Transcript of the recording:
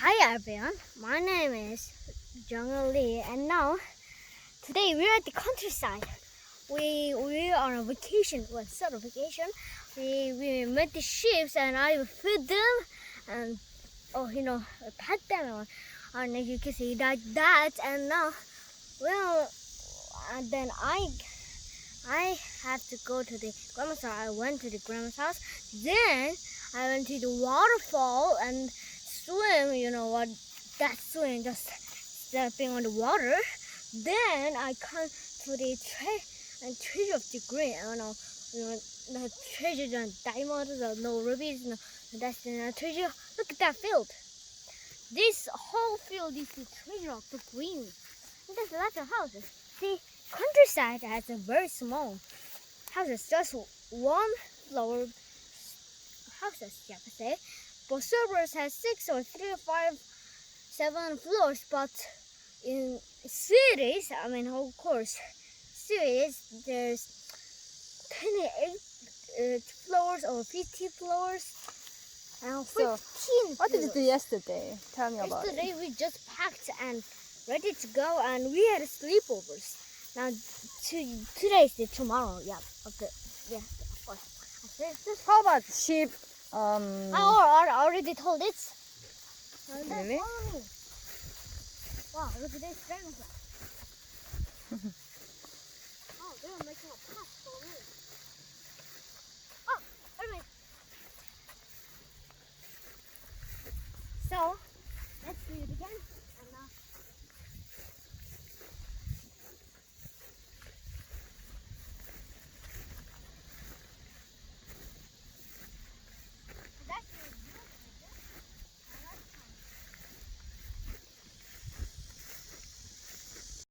Hi everyone, my name is Jung Lee, and now today we're at the countryside. We are on a vacation, well, sort of vacation. We met the sheep and I feed them and pet them and you can see that and now then I have to go to the grandma's house. I went to the grandma's house. Then I went to the waterfall and swim. You know what? That swim, just stepping on the water. Then I come to the treasure of the green. The treasure, the diamonds, no rubies, no. That's the treasure. Look at that field. This whole field is the treasure of the green. And there's lots of houses. See, countryside has a very small houses, just one floor houses, you have to say. But suburbs has 6 or 3 or 5, 7 floors. But in cities, of course, cities there's 28 floors or 50 floors. And 15 What did you floors. do yesterday? Tell me about Yesterday it. we just packed and ready to go, and we had sleepovers. Now today is the tomorrow. Yeah, okay, yeah, of course. How about sheep? I already told it. Really? Wow, look at this dragonfly. Oh, they're making a path for me. Oh, wait a minute.